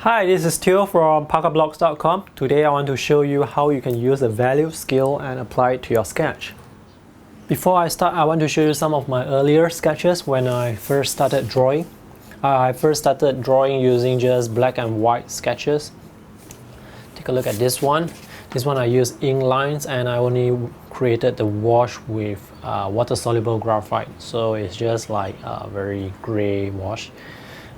Hi, this is Theo from parkerblocks.com. Today I want to show you how you can use the value scale and apply it to your sketch. Before I start, I want to show you some of my earlier sketches when I first started drawing. I first started drawing using just black and white sketches. Take a look at this one. This one I used ink lines and I only created the wash with water-soluble graphite. So it's just like a very gray wash.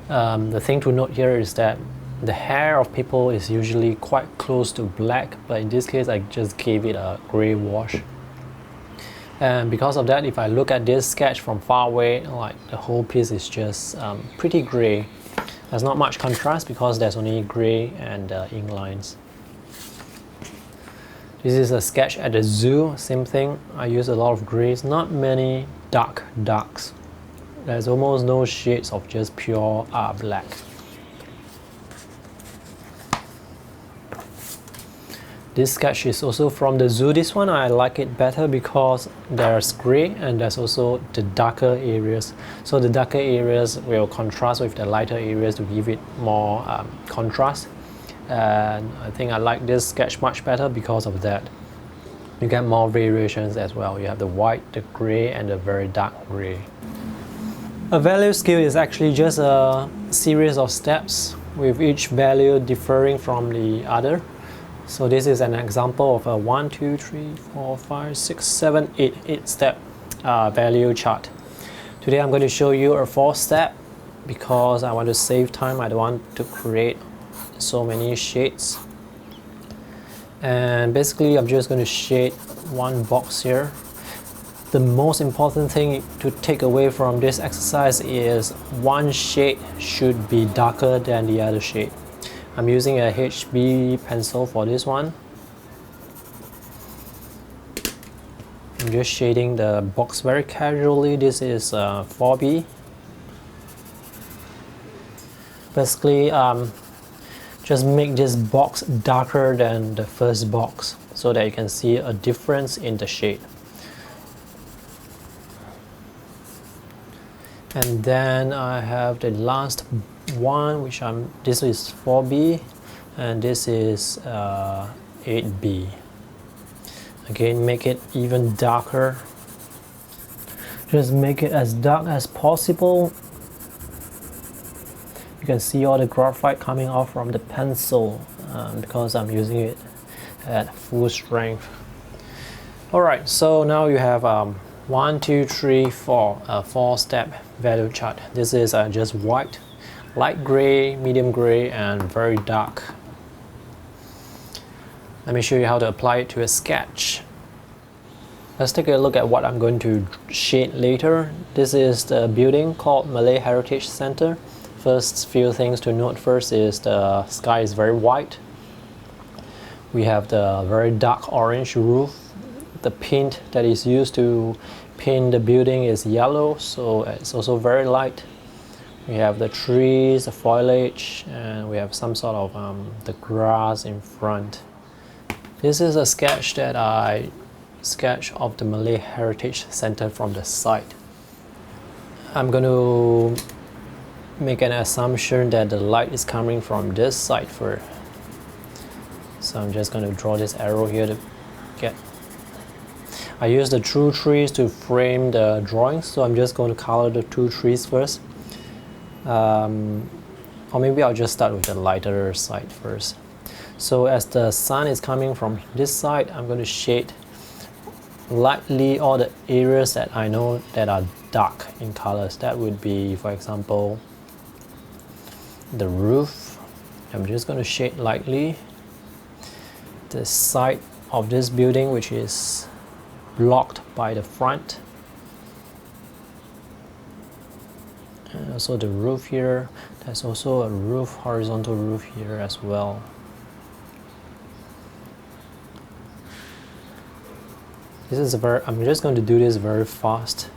The thing to note here is that the hair of people is usually quite close to black, but in this case I just gave it a gray wash. And because of that, if I look at this sketch from far away, like the whole piece is just pretty gray. There's not much contrast because there's only gray and ink lines. This is a sketch at the zoo, same thing. I use a lot of grays, not many darks. There's almost no shades of just pure black. This sketch is also from the zoo. This one I like it better because there's gray and there's also the darker areas. So the darker areas will contrast with the lighter areas to give it more contrast. And I think I like this sketch much better because of that. You get more variations as well. You have the white, the gray, and the very dark gray. A value scale is actually just a series of steps with each value differing from the other. So this is an example of a 1, 2, 3, 4, 5, 6, 7, 8 step value chart. Today I'm going to show you a 4 step because I want to save time. I don't want to create so many shades. And basically I'm just going to shade one box here. The most important thing to take away from this exercise is one shade should be darker than the other shade. I'm using a HB pencil for this one. I'm just shading the box very casually. This is 4B. Basically, just make this box darker than the first box so that you can see a difference in the shade. And then I have the last one, this is 4B and this is 8B. Again, make it even darker. Just make it as dark as possible. You can see all the graphite coming off from the pencil because I'm using it at full strength. Alright, so now you have 1, 2, 3, 4, a 4-step value chart. This is just white, light gray, medium gray, and very dark. Let me show you how to apply it to a sketch. Let's take a look at what I'm going to shade later. This is the building called Malay Heritage Center. First few things to note first is the sky is very white. We have the very dark orange roof. The paint that is used to paint the building is yellow, so it's also very light. We have the trees, the foliage, and we have some sort of the grass in front. This is a sketch that I sketched of the Malay Heritage Center from the side. I'm going to make an assumption that the light is coming from this side first. So I'm just going to draw this arrow here to get. I use the two trees to frame the drawings, so I'm just going to color the two trees first. Or maybe I'll just start with the lighter side first. So as the sun is coming from this side, I'm going to shade lightly all the areas that I know that are dark in colors. That would be, for example, the roof. I'm just going to shade lightly. The side of this building, which is blocked by the front, and also the roof here. There's also a roof, horizontal roof here as well. I'm just going to do this very fast.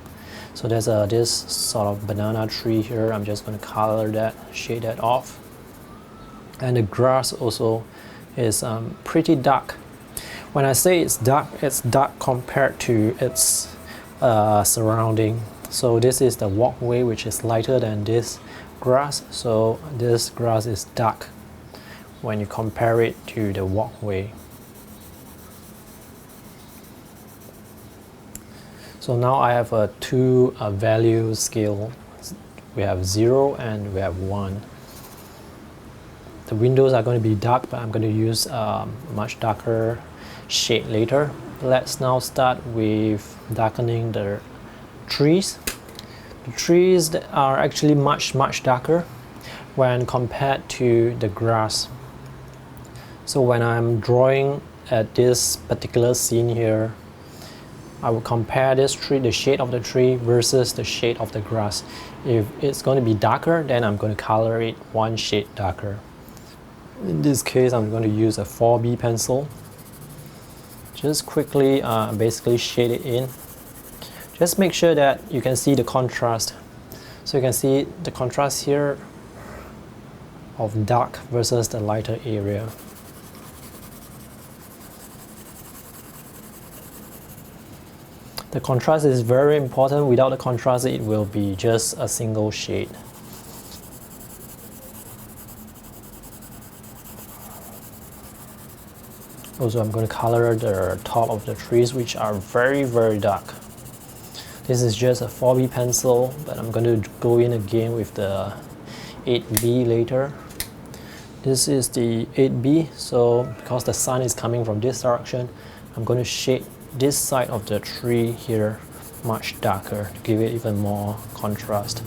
So there's this sort of banana tree here. I'm just going to color that, shade that off. And the grass also is pretty dark. When I say it's dark compared to its surrounding. So this is the walkway, which is lighter than this grass. So this grass is dark when you compare it to the walkway. So now I have two value scale. We have 0 and we have 1. The windows are going to be dark, but I'm going to use a much darker shade later. Let's now start with darkening the trees. The trees are actually much darker when compared to the grass. So when I'm drawing at this particular scene here, I will compare this tree, the shade of the tree versus the shade of the grass. If it's going to be darker, then I'm going to color it one shade darker. In this case, I'm going to use a 4B pencil. Just quickly basically shade it in. Just make sure that you can see the contrast. So you can see the contrast here of dark versus the lighter area. The contrast is very important. Without the contrast, it will be just a single shade. Also, I'm going to color the top of the trees, which are very dark. This is just a 4B pencil, but I'm going to go in again with the 8B later. This is the 8B, so because the sun is coming from this direction, I'm going to shade this side of the tree here much darker to give it even more contrast.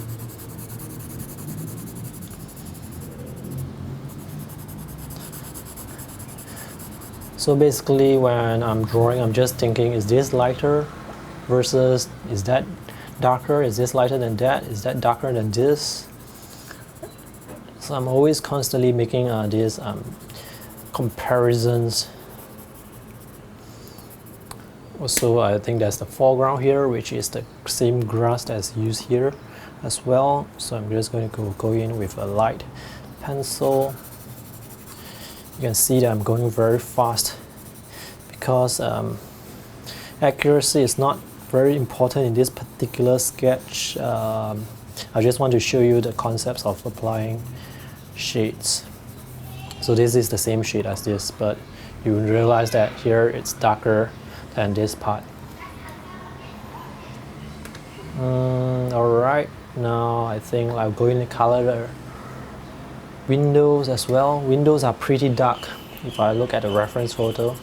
So basically when I'm drawing, I'm just thinking, is this lighter versus is that darker? Is this lighter than that? Is that darker than this? So I'm always constantly making these comparisons. Also, I think there's the foreground here, which is the same grass that's used here as well. So I'm just going to go in with a light pencil. You can see that I'm going very fast because accuracy is not very important in this particular sketch. I just want to show you the concepts of applying shades. So this is the same shade as this, but you will realize that here it's darker than this part. Alright, now I think I'm going to color the windows as well. Windows are pretty dark if I look at the reference photo.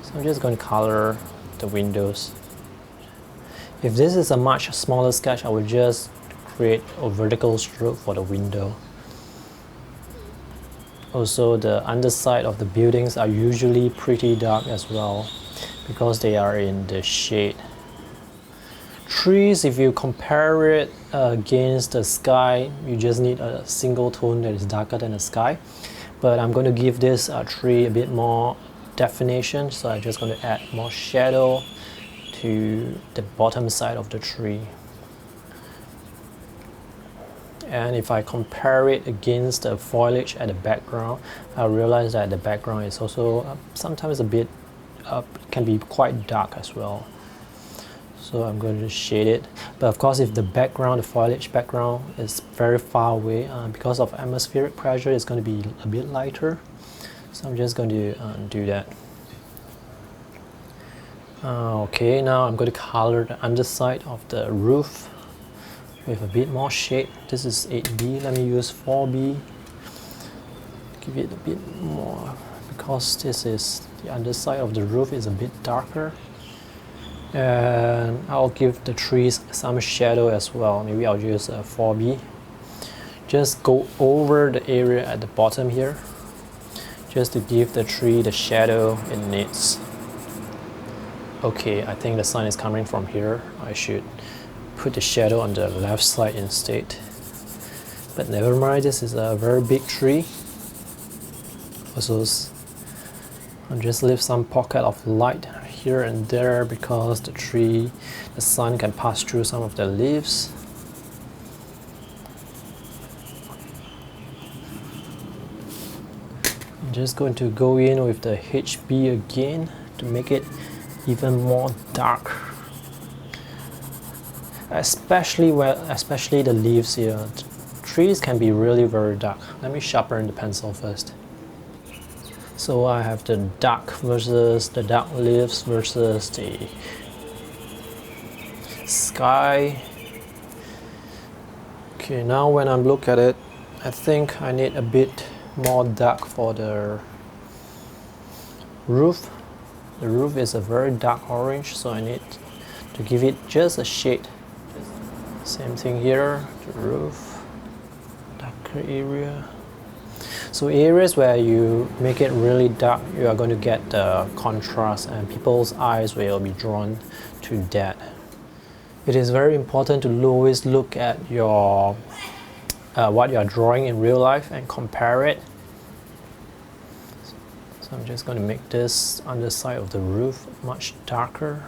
So I'm just going to color the windows. If this is a much smaller sketch, I will just create a vertical stroke for the window. Also, the underside of the buildings are usually pretty dark as well, because they are in the shade. Trees, if you compare it against the sky, you just need a single tone that is darker than the sky. But I'm going to give this tree a bit more definition, so I'm just going to add more shadow to the bottom side of the tree. And if I compare it against the foliage at the background, I realize that the background is also sometimes a bit can be quite dark as well. So I'm going to shade it. But of course, if the background, the foliage background is very far away, because of atmospheric pressure, it's going to be a bit lighter. So I'm just going to do that. Okay, now I'm going to color the underside of the roof with a bit more shade. This is 8B, let me use 4B. Give it a bit more, because this is the underside of the roof is a bit darker. And I'll give the trees some shadow as well. Maybe I'll use a 4B. Just go over the area at the bottom here, just to give the tree the shadow it needs. Okay, I think the sun is coming from here. I should put the shadow on the left side instead. But never mind, this is a very big tree. Also, I'll just leave some pocket of light here and there because the sun can pass through some of the leaves. I'm just going to go in with the HB again to make it even more dark. Especially the leaves here. Trees can be really very dark. Let me sharpen the pencil first. So I have the dark versus the dark leaves versus the sky. Okay, now when I look at it, I think I need a bit more dark for the roof. The roof is a very dark orange, so I need to give it just a shade. Same thing here, the roof, darker area. So areas where you make it really dark, you are going to get the contrast and people's eyes will be drawn to that. It is very important to always look at your what you are drawing in real life and compare it. So I'm just going to make this underside of the roof much darker.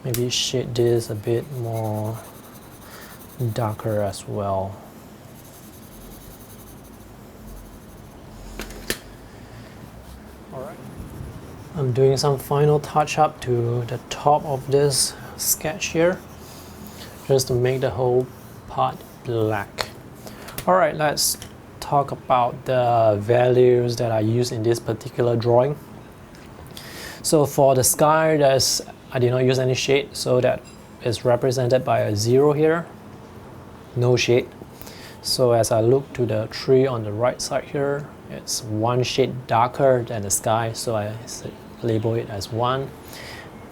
Maybe shade this a bit more darker as well. Alright. I'm doing some final touch up to the top of this sketch here, just to make the whole part black. Alright, let's talk about the values that I use in this particular drawing. So for the sky, I did not use any shade, so that is represented by a 0 here, no shade. So as I look to the tree on the right side here, it's one shade darker than the sky, so I label it as 1.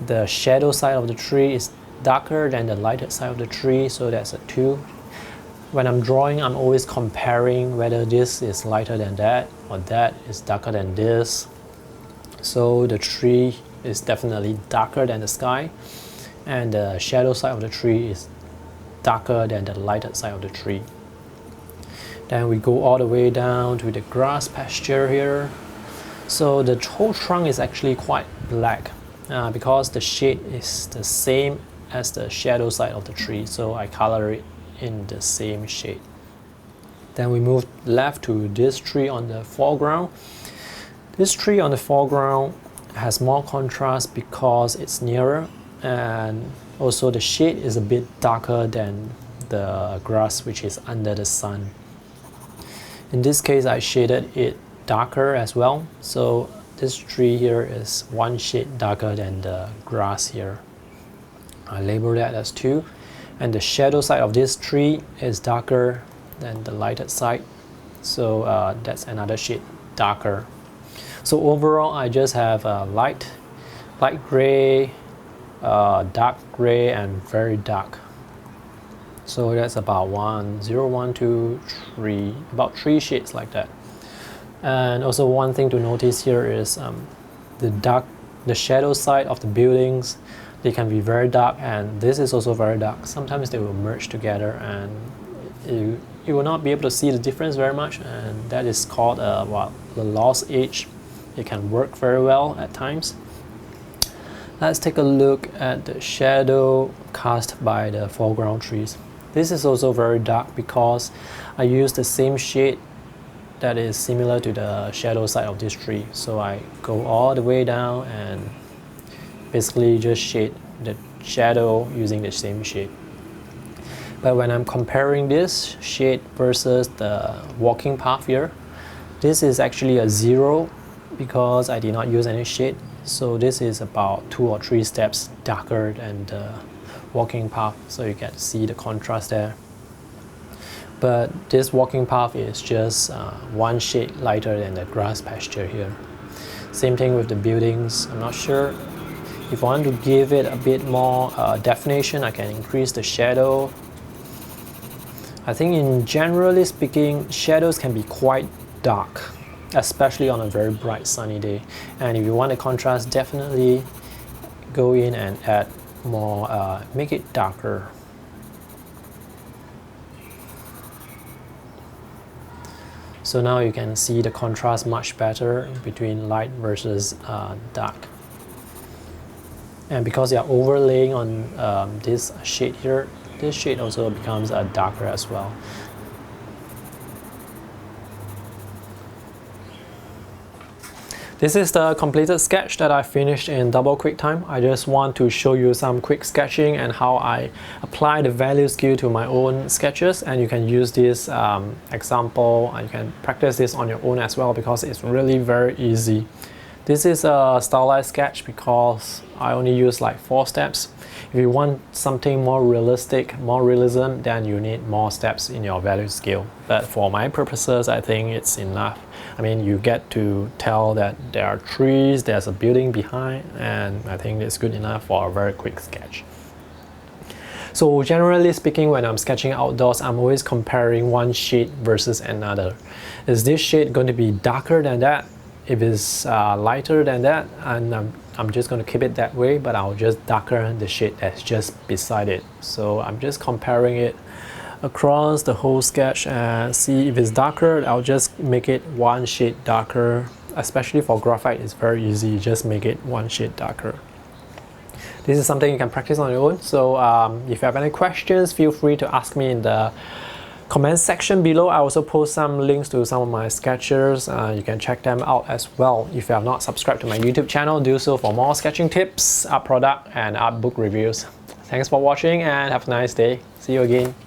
The shadow side of the tree is darker than the lighted side of the tree, so that's a 2. When I'm drawing, I'm always comparing whether this is lighter than that or that is darker than this. So the tree is definitely darker than the sky, and the shadow side of the tree is darker than the lighted side of the tree. Then we go all the way down to the grass pasture here. So the whole trunk is actually quite black because the shade is the same as the shadow side of the tree, so I color it in the same shade. Then we move left to this tree on the foreground. This tree on the foreground has more contrast because it's nearer, and also the shade is a bit darker than the grass which is under the sun. In this case, I shaded it darker as well, so this tree here is one shade darker than the grass here. I label that as 2, and the shadow side of this tree is darker than the lighted side, so that's another shade darker. So overall, I just have light gray, dark gray, and very dark. So that's about 1, 0, 1, 2, 3, about 3 shades like that. And also one thing to notice here is the shadow side of the buildings, they can be very dark, and this is also very dark. Sometimes they will merge together, and you will not be able to see the difference very much, and that is called the lost edge. It can work very well at times. Let's take a look at the shadow cast by the foreground trees. This is also very dark because I use the same shade that is similar to the shadow side of this tree. So I go all the way down and basically just shade the shadow using the same shade. But when I'm comparing this shade versus the walking path here, this is actually a 0 because I did not use any shade. So this is about 2 or 3 steps darker than the walking path, so you can see the contrast there. But this walking path is just one shade lighter than the grass pasture here. Same thing with the buildings. I'm not sure if I want to give it a bit more definition, I can increase the shadow. I think in generally speaking, shadows can be quite dark, especially on a very bright sunny day. And if you want the contrast, definitely go in and add more, make it darker. So now you can see the contrast much better between light versus dark. And because you are overlaying on this shade here, this shade also becomes darker as well. This is the completed sketch that I finished in double QuickTime. I just want to show you some quick sketching and how I apply the value skill to my own sketches, and you can use this example and you can practice this on your own as well because it's really very easy. This is a stylized sketch because I only use like 4 steps. If you want something more realistic, more realism, then you need more steps in your value scale. But for my purposes, I think it's enough. I mean, you get to tell that there are trees, there's a building behind, and I think it's good enough for a very quick sketch. So generally speaking, when I'm sketching outdoors, I'm always comparing one shade versus another. Is this shade going to be darker than that? If it's lighter than that, and I'm just going to keep it that way, but I'll just darken the shade that's just beside it. So I'm just comparing it across the whole sketch and see if it's darker. I'll just make it one shade darker. Especially for graphite, it's very easy, just make it one shade darker. This is something you can practice on your own. So if you have any questions, feel free to ask me in the comment section below. I also post some links to some of my sketches. You can check them out as well. If you have not subscribed to my YouTube channel, do so for more sketching tips, art product and art book reviews. Thanks for watching and have a nice day. See you again.